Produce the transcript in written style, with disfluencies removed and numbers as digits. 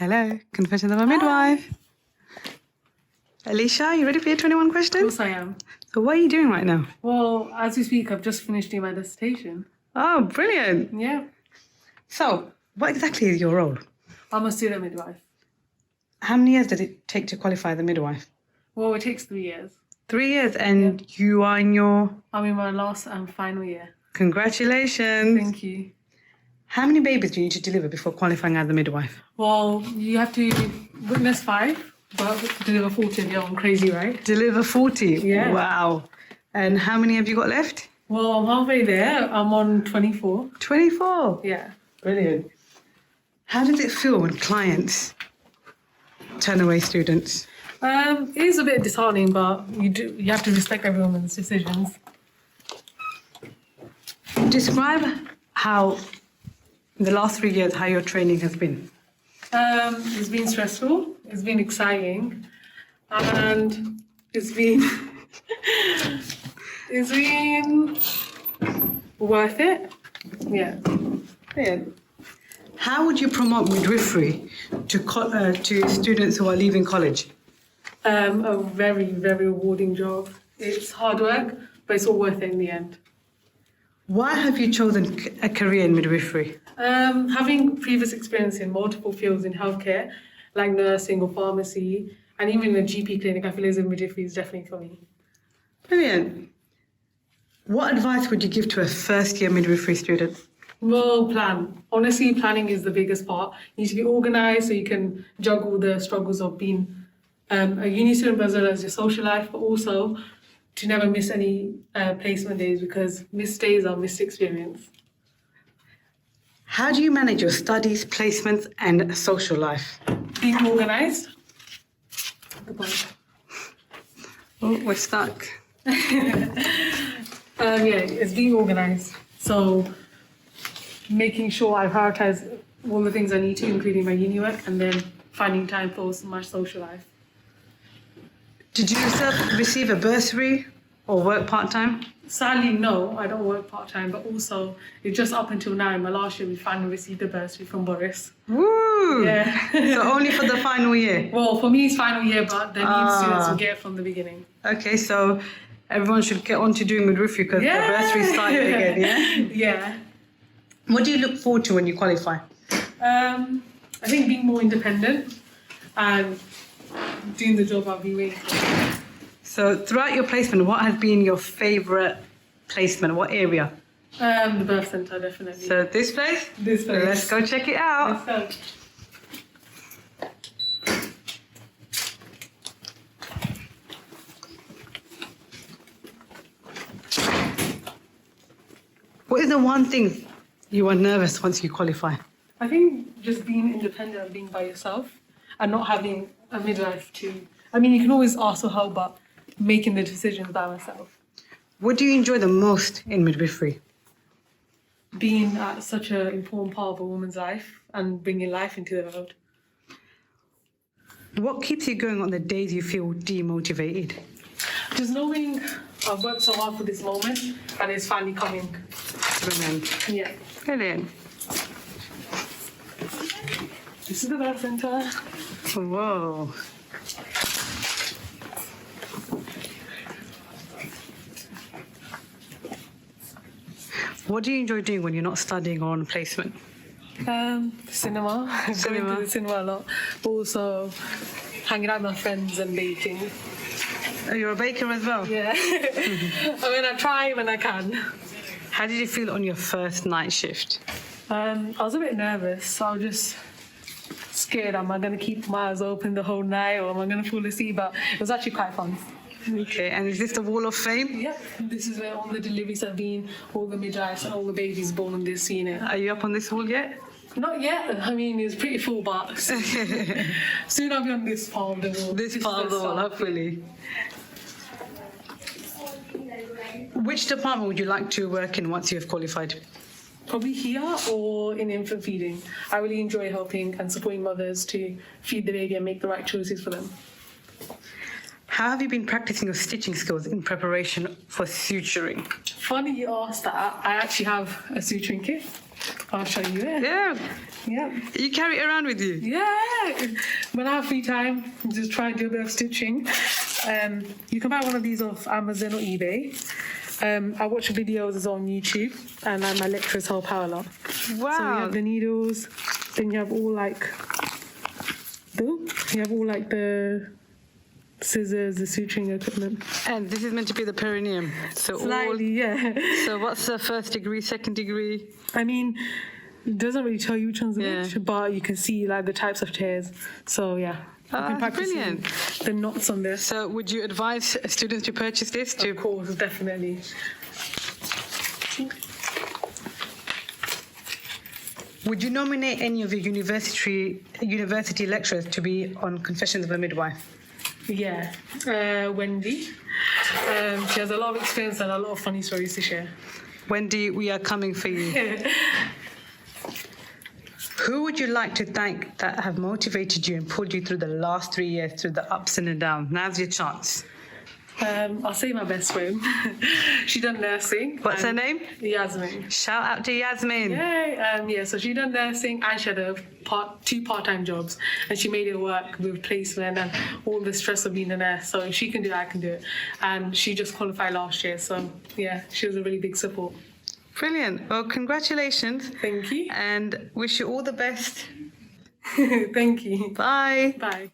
Hello, Confessions of a Midwife. Alisha, you ready for your 21 Of questions? course I am. So what are you doing right now? Well, as we speak, I've just finished doing my dissertation. Oh, brilliant. Yeah. So, what exactly is your role? I'm a student midwife. How many years does it take to qualify as a midwife? Well, it takes 3 years. 3 years, and you are in your... I'm in my last and final year. Congratulations. Thank you. How many babies do you need to deliver before qualifying as a midwife? Well, you have to witness 5, but deliver 40 of your own. Crazy, right? Deliver 40? Yeah. Wow. And how many have you got left? Well, I'm halfway there. I'm on 24. 24? Yeah. Brilliant. How does it feel when clients turn away students? It is a bit disheartening, but you have to respect everyone's decisions. Describe how, in the last 3 years, how your training has been. It's been stressful, it's been exciting, and it's been worth it. Yeah. Brilliant. How would you promote midwifery to students who are leaving college? A very, very rewarding job. It's hard work, but it's all worth it in the end. Why have you chosen a career in midwifery? Having previous experience in multiple fields in healthcare, like nursing or pharmacy, and even a GP clinic, I feel as if midwifery is definitely for me. Brilliant. What advice would you give to a first-year midwifery student? Well, plan. Honestly, planning is the biggest part. You need to be organised so you can juggle the struggles of being a uni student as well as your social life, but also to never miss any placement days, because missed days are missed experience. How do you manage your studies, placements, and social life? Being organised. Oh, we're stuck. It's being organised. So making sure I prioritise all the things I need to, including my uni work, and then finding time for my social life. Did you receive a bursary or work part-time? Sadly, no, I don't work part-time, but also it's just up until now, in my last year, we finally received a bursary from Boris. Woo! Yeah. So only for the final year? Well, for me, it's final year, but the new students will get it from the beginning. Okay, so everyone should get on to doing midwifery because the bursary started again, yeah? Yeah. What do you look forward to when you qualify? I think being more independent and doing the job I've been waiting for. So throughout your placement, what has been your favourite placement? What area? The birth centre, definitely. So this place? This place. Let's go check it out. Let's go. What is the one thing you are nervous once you qualify? I think just being independent and being by yourself and not having a midwife to... I mean, you can always ask for help, but making the decisions by myself. What do you enjoy the most in midwifery? Being at such an important part of a woman's life and bringing life into the world. What keeps you going on the days you feel demotivated? Just knowing I've worked so hard for this moment and it's finally coming. Brilliant. Yeah. Brilliant. This is the birth centre. Whoa. What do you enjoy doing when you're not studying or on placement? Cinema. Going to the cinema a lot. Also hanging out with my friends and baking. Oh, you're a baker as well? Yeah. I mean, I try when I can. How did you feel on your first night shift? I was a bit nervous. I was just scared. Am I going to keep my eyes open the whole night or am I going to fall asleep? But it was actually quite fun. Okay, and is this the Wall of Fame? Yep. This is where all the deliveries have been, all the midwives and all the babies born on this unit. Are you up on this wall yet? Not yet. I mean, it's pretty full, but soon I'll be on this part of the wall. This part of the wall, hopefully. Which department would you like to work in once you have qualified? Probably here or in infant feeding. I really enjoy helping and supporting mothers to feed the baby and make the right choices for them. How have you been practicing your stitching skills in preparation for suturing? Funny you asked that. I actually have a suturing kit. I'll show you it. Yeah, Yeah. You carry it around with you? Yeah. When I have free time, just try and do a bit of stitching. You can buy one of these off Amazon or eBay. I watch videos on YouTube, and my lecturers help out a lot. So you Wow. have the needles, then you have all the scissors, the suturing equipment. And this is meant to be the perineum. So Slightly, yeah. So what's the first degree, second degree? I mean, it doesn't really tell you which one's Yeah. which, but you can see like the types of tears. So yeah, you Oh, can that's practice brilliant. the knots on there. So would you advise students to purchase this? Of course, definitely. Would you nominate any of your university lecturers to be on Confessions of a Midwife? Yeah, Wendy. She has a lot of experience and a lot of funny stories to share. Wendy, we are coming for you. Who would you like to thank that have motivated you and pulled you through the last 3 years, through the ups and downs? Now's your chance. I'll say my best friend. She done nursing. What's her name? Yasmin. Shout out to Yasmin. Yay! So she done nursing and she had two part-time jobs, and she made it work with placement and all the stress of being a nurse. So if she can do it, I can do it. And she just qualified last year, so yeah, she was a really big support. Brilliant. Well, congratulations. Thank you. And wish you all the best. Thank you. Bye. Bye.